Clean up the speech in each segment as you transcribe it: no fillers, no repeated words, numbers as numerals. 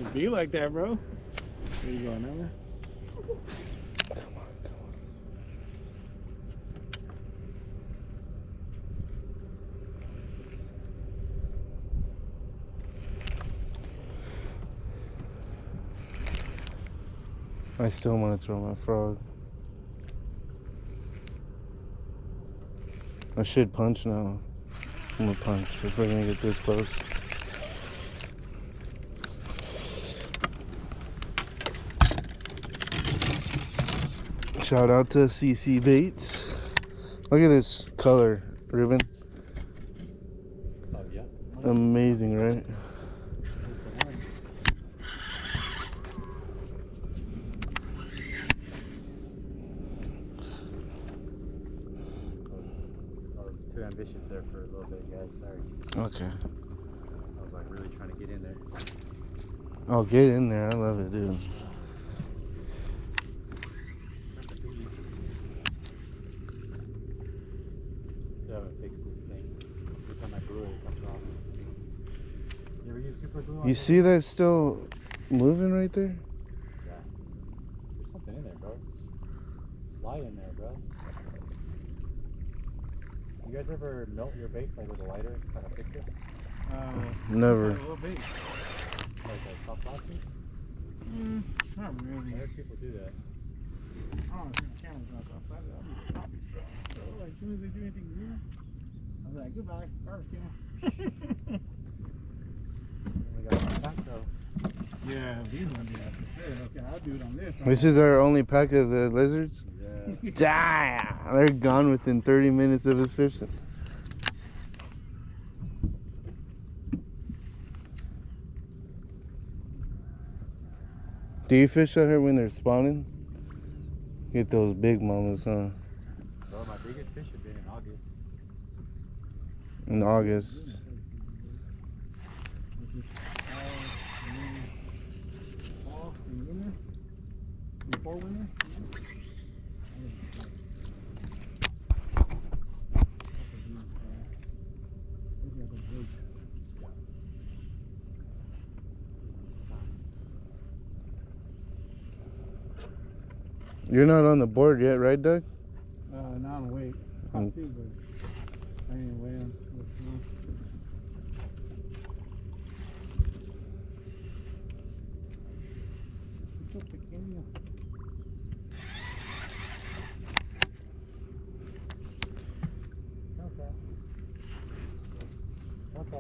It be like that, bro. There you go, another. Come on. I still want to throw my frog. I should punch now. I'm gonna punch if we're gonna get this close. Shout out to CC Baits. Look at this color, Ruben. Oh, yeah. Amazing, right? I was too ambitious there for a little bit, guys. Sorry. Okay. I was like really trying to get in there. Oh, get in there. I love it, dude. Still haven't fixed this thing. Every time I glue it, it comes off. You ever use super glue on You this? see that still moving right there? Yeah. There's something in there, bro. Slide in there, bro. You guys ever melt your baits like with a lighter, kind of fix it? Never. A little bit. Like a top plastic? Not I really. heard people do that. I don't think the camera's not so flat. I'll be stopping. So, like, as soon as they do anything weird, I'm like, goodbye, garbage can. We got one pack though. Yeah, these ones, yeah, for sure. Okay, I'll do it on this. This is our only pack of the lizards? Yeah. Damn! They're gone within 30 minutes of us fishing. Do you fish out here when they're spawning? Get those big mamas, huh? Bro, my biggest fish have been in August. In August. Fall and winter. Before winter. You're not on the board yet, right, Doug? Now I'm awake. Part 2, but I ain't weighing. So pequeño. Okay. Okay.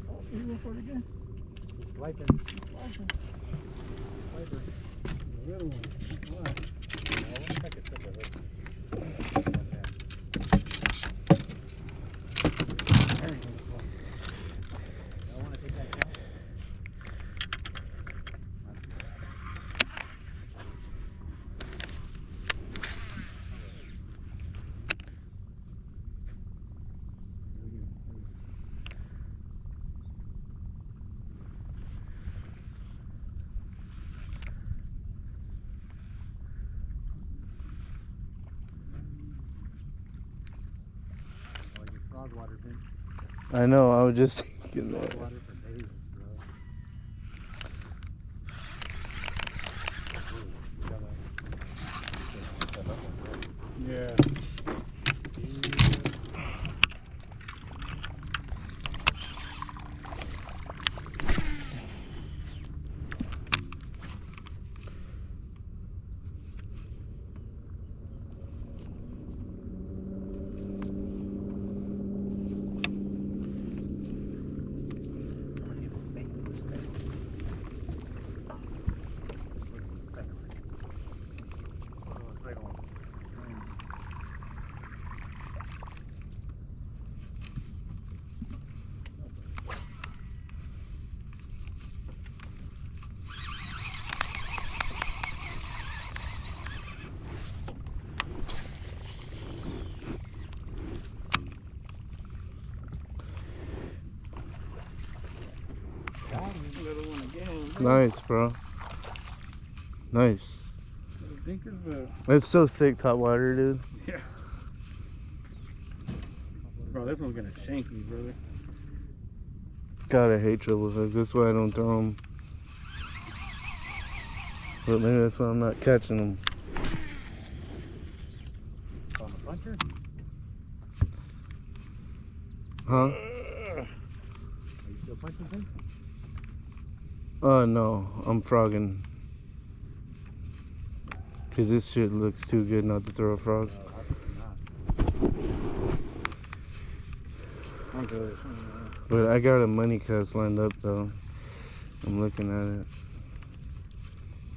Oh, you go for it again? Just wiping. Awesome. Wiper. The little one. Wow. I want to check it separately. There you go. I want to take that out. Oh, your frog water bin. I know, I was just thinking Frog that. water for days, bro. Ooh, we gotta- Yeah. Little one again. Nice, bro. Nice. Little dinkers, but It's so sick, top water, dude. yeah. Bro, this one's gonna shank me, brother. God, I hate treble hooks. That's why I don't throw them. But maybe that's why I'm not catching them. On the puncher? Huh? Are you still punching things? No. I'm frogging. Because this shit looks too good not to throw a frog. No, obviously not. I'm good. But I got a money cast lined up though. I'm looking at it.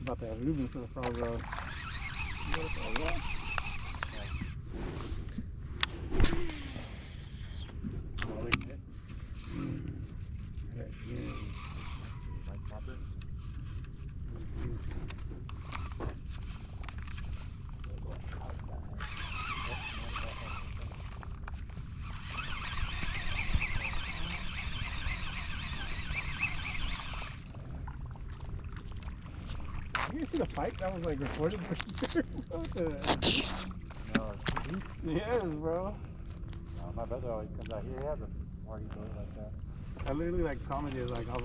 About to have Ruben for the frog roll. You see the fight that was like recorded? What the? No, Yes, bro. no, my brother always comes out here. He has a party boy like that. I literally like commented like I was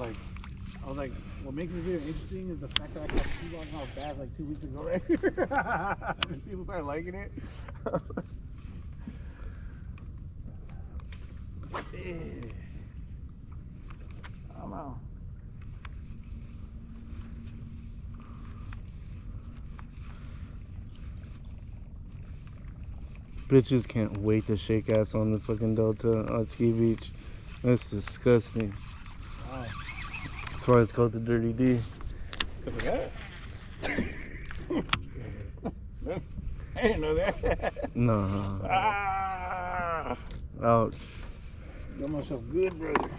like, what makes this video interesting is the fact that I caught T-Ball and how bad like 2 weeks ago right here. And people started liking it. I don't know. Bitches can't wait to shake ass on the fucking Delta at Ski Beach. That's disgusting. Wow. That's why it's called the Dirty D. Because of that? I didn't know that. Nah. Ah! Ouch. Got myself good, brother.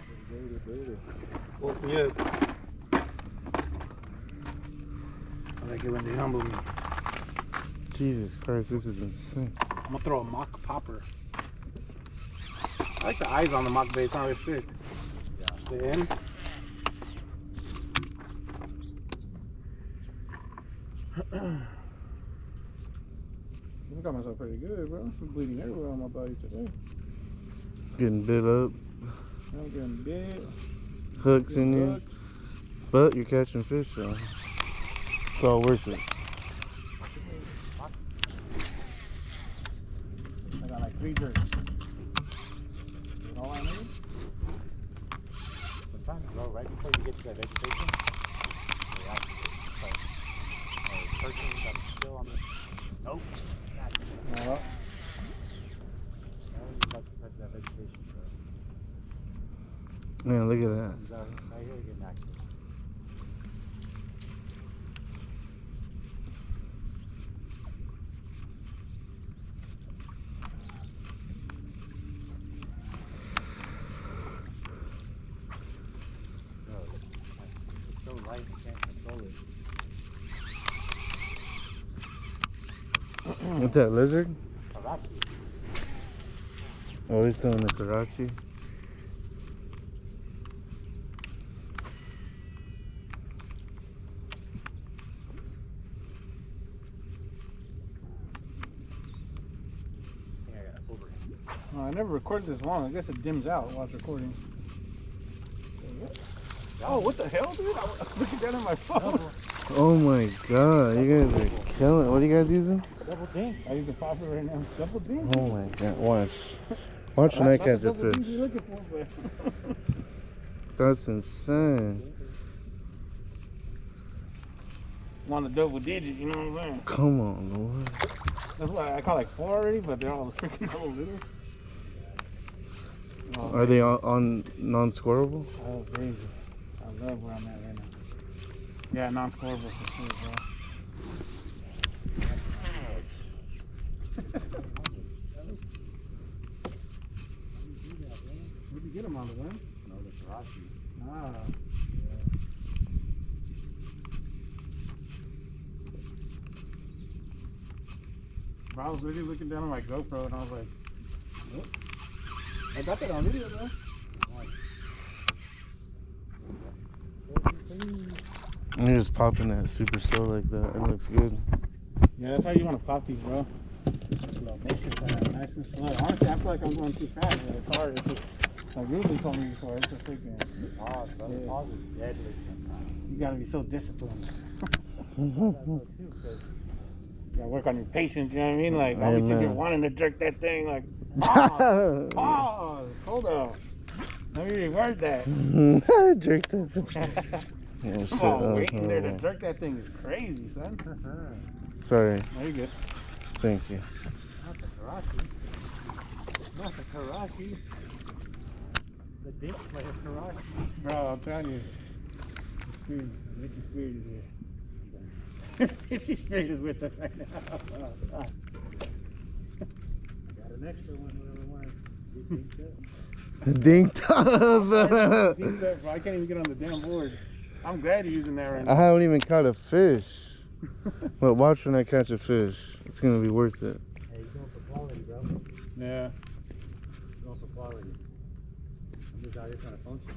Woke me up. I like it when they humble me. Jesus Christ, this is insane. I'm gonna throw a mock popper. I like the eyes on the mock bait, it's not really sick. Yeah. The end. I got myself pretty good, bro. I'm bleeding everywhere on my body today. Getting bit up, I'm getting bit. hooks in you. Hooked. But you're catching fish, though. It's all worth it. I got like 3 jerks. That's all I need. Sometimes, bro, right before you get to that vegetation, you're out. Like, person that's still on the. Nope. Uh, Now you're about to touch that vegetation, bro. Man, look at that. He's out right here getting active. Bro, it's so light you can't control it. What's that, lizard? Karachi. Oh, he's doing the Karachi. I think I got over it. I never recorded this long. I guess it dims out while it's recording. Oh, what the hell, dude? I was looking down at my phone. Oh my god, you guys are killing. What are you guys using? Double dink. I use the popper right now. Double D? Oh my god, watch. Watch when I catch a Double D's fish. you're looking for, but That's insane. want a double digit, you know what I'm saying? Come on, Lord. That's why I caught like 4 already, but they're all freaking double little. Oh, Are they on non-scoreable? oh, crazy. I love where I'm at right now. Yeah, non-scoreable for sure, bro. Where'd you get them on the wind? No, the Karachi. Ah. Bro, I was literally looking down on my GoPro and I was like, what? I got that on video, bro. You're just popping that super slow like that. It looks good. Yeah, that's how you want to pop these, bro. Make it nice and slow. Honestly, I feel like I'm going too fast. Man. It's hard. It's just, like Ruben told me before, it's just freaking. Pause, bro. Yeah. Pause is deadly sometimes. You gotta be so disciplined. too, because You gotta work on your patience, you know what I mean? Like, Amen. always sitting here wanting to jerk that thing, like, pause, pause, hold up. Let me revert that. Jerk that. Oh, shit, Come on, waiting there to jerk that thing is crazy, son. Sorry. No, you're good. Thank you. Not the Karachi. Not the Karachi. the dink like a Karachi. Bro, I'm telling you. The spirit, Richie Spirit is here. Richie Spirit is with us right now. Got an extra one, whatever one. Get dinked up. Dinked up. Dinked up, bro. I can't even get on the damn board. I'm glad you're using that right I now. haven't even caught a fish. But watch when I catch a fish. It's gonna be worth it. Hey, you're going for quality, bro. Yeah. Going for quality. I'm just out here trying to function.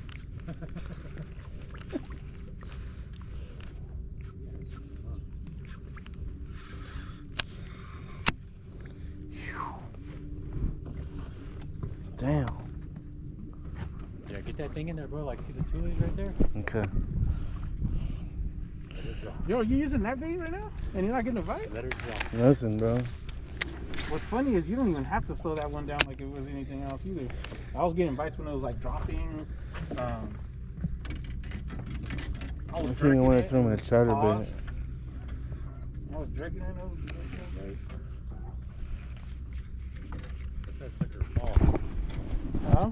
Damn. Yeah, get that thing in there, bro. Like, see the tulies right there? Okay. Let her drop. Yo, you using that bait right now? And you're not getting a bite? Let her drop. Listen, bro. What's funny is you don't even have to slow that one down like it was anything else either. I was getting bites when it was like dropping. I I was think I want to jerking throw it, my and chatterbait. pause. I was jerking it. I was jerking Let that sucker fall. Huh?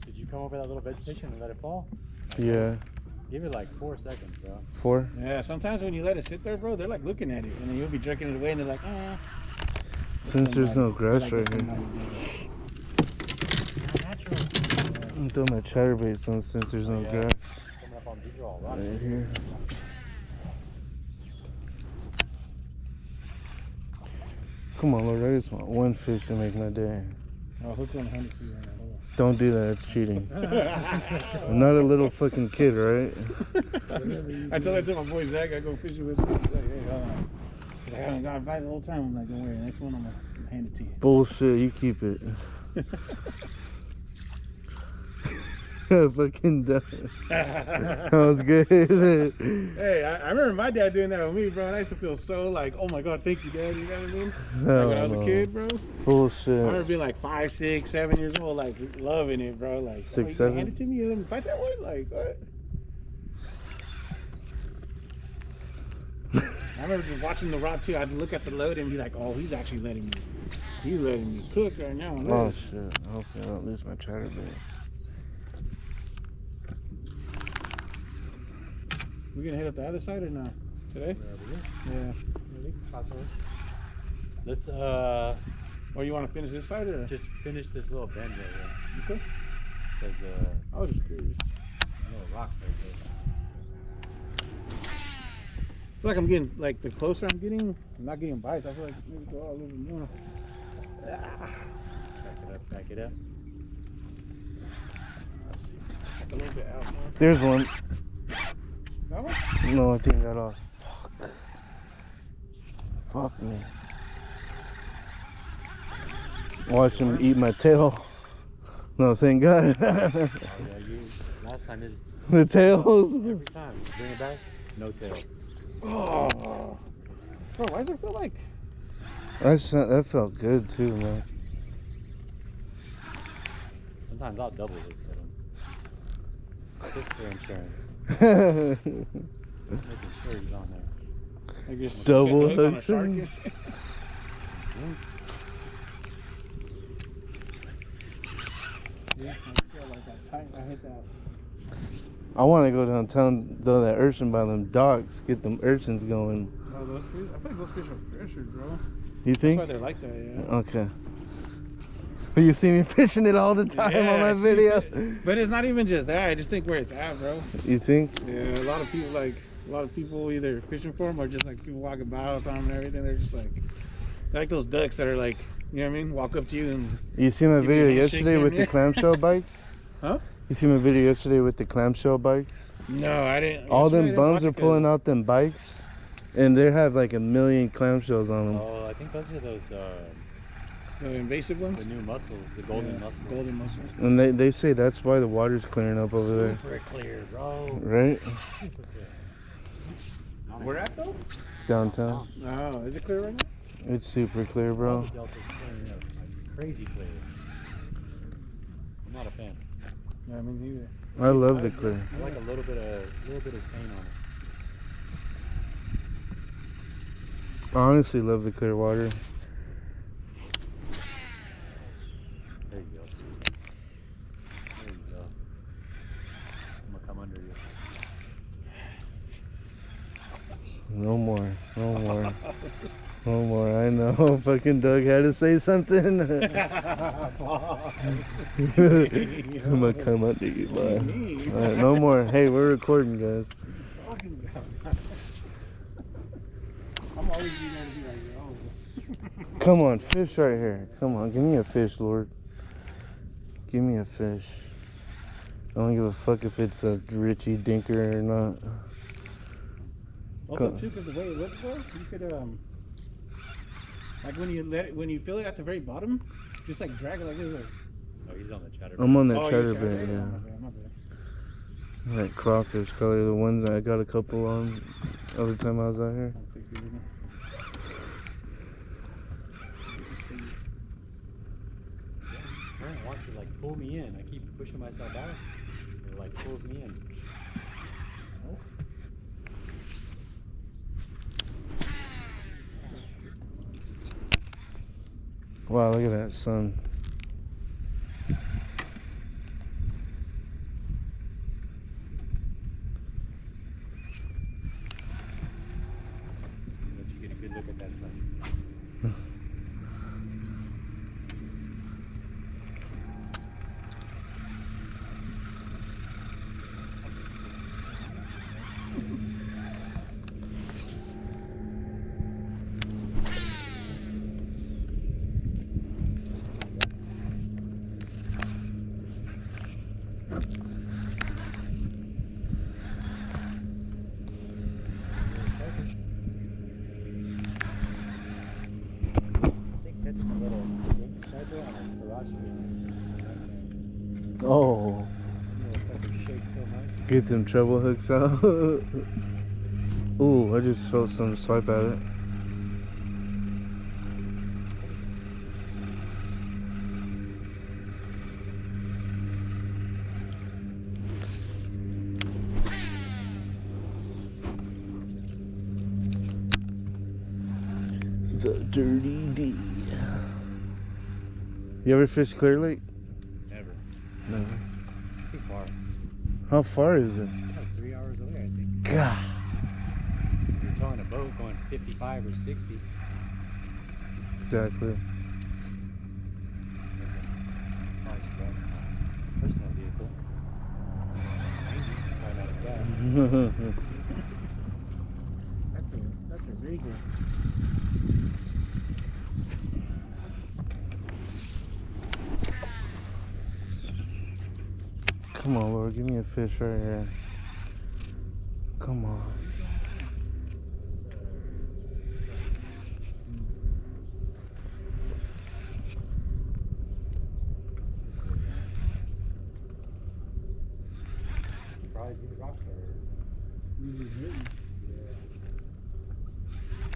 Did you come over that little vegetation and let it fall? Yeah. Give it like 4 seconds, bro. 4? Yeah, sometimes when you let it sit there, bro, they're like looking at it. And then you'll be jerking it away and they're like, eh. Since there's no grass right here. Not natural. I'm throwing my chatterbait since there's no Yeah. grass Coming up on these are all rocks. right here. Come on, Lord, I just want one fish to make my day. I'll hook on 100 feet right now. Hold Don't do that, it's cheating. I'm not a little fucking kid, right? on. I told my boy Zach I go fishing with him. He's like, hey, hold on. He's like, I haven't got a bite the whole time. I'm like, don't worry, next one I'm going to hand it to you. Bullshit, you keep it. Fucking done. That was good. Hey, I remember my dad doing that with me, bro. And I used to feel so like, oh my God, thank you, Dad. You know what I mean? Like when I was a kid, bro. I Bullshit. remember being like 5, 6, 7 years old, like loving it, bro. Like, 6, oh, you 7? hand it to me and let me fight that one? Like, what? I remember just watching the rod too. I'd look at the load and be like, oh, he's actually letting me cook right now. Oh shit. Hopefully I don't lose my chatterbait. We gonna head up the other side or not? Today? Yeah. Let's Or you want to finish this side or? just finish this little bend right here. Okay. There's I was just curious. a little rock right there. I feel like I'm getting, like, the closer I'm getting, I'm not getting bites. I feel like maybe go out a little bit more. Back it up. Let's see. Back a little bit out more. There's one. That one? No, I think I got off. Fuck me. Watch him eat my tail. No, thank God. Oh yeah, you last time is The tails. every time. Bring it back, no tail. Oh. Bro, why does it feel like... That felt good too, man. Sometimes I'll double it, just for insurance. Making sure he's on there. I guess Double hook on a hook shark thing? and shit. Yeah, I feel like that tight. I hit that. I want to go downtown, throw that urchin by them docks, get them urchins going. Oh, those fish? I feel like those fish are fresher, bro. You That's why think? they're like that, yeah. Okay. You see me fishing it all the time on I my see video. it. But it's not even just that. I just think where it's at, bro. You think? Yeah, a lot of people either fishing for them or just like people walking by all the time and everything. They're just like those ducks that are like, you know what I mean? Walk up to you and You see my Give me a video handshake yesterday down with the here? clamshell bikes? Huh? You see my video yesterday with the clamshell bikes? no, I didn't. All yesterday I them didn't bums watch are it 'cause- pulling out them bikes, and they have like 1,000,000 clamshells on them. Oh, I think those are those The invasive ones. the new mussels, the golden Yeah, mussels. Golden mussels. And they say that's why the water's clearing up over there. Super clear, bro. Right? Super clear. Where at though? Downtown. Oh, is it clear right now? It's super clear, bro. The Delta's clearing up, like crazy clear. I'm not a fan. Yeah, I mean neither. I love the clear. I like a little bit of stain on it. I honestly love the clear water. There you go. There you go. I'm gonna come under you. No more. No more. No more. I know. Fucking Doug had to say something. I'm gonna come under you, boy. Alright, no more. Hey, we're recording, guys. I'm always being able to be like, yo. Come on, fish right here. Come on, give me a fish, Lord. Give me a fish. I don't give a fuck if it's a Richie Dinker or not. Also, too, because the way it looks, though, you could like when you feel it at the very bottom, just like drag it like this. Like, Oh, he's on the chatter. I'm on that oh, chatter you're bait, yeah. yeah. My bad. That crawfish color, the ones I got a couple on other time I was out here. Current wants to like pull me in. I keep pushing myself out. It like pulls me in. Wow, look at that sun. Let you get a good look at that sun. Oh, get them treble hooks out. Ooh, I just felt some swipe at it. The Dirty D. You ever fish Clear Lake? Never. Never. Too far. How far is it? Like 3 hours away, I think. God. You're towing a boat going 55 or 60. Exactly. Personal vehicle. 90, right out of gas. That's a regal. Come on, Lord, give me a fish right here. Come on. Surprised these rocks are.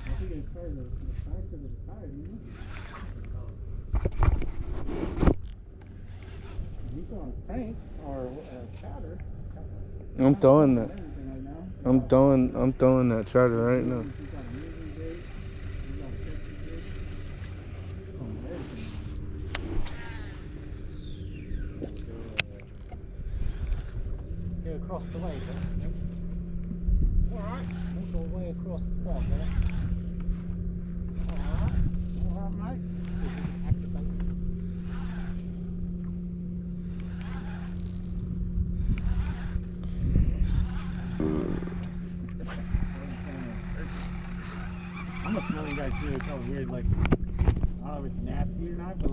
I think it's part of the fact of the tide, you know? You on a tank or a chatter. I'm throwing that. Everything right now. I'm throwing that chatter right now. He's got a moving bait. He's got a Texas bait. Oh, everything. Go across the way, then. Alright. Don't go way across the pond, then. Alright, mate. Activate. I'm a smelling guy too. It's all weird. Like, I don't know if it's nasty or not, but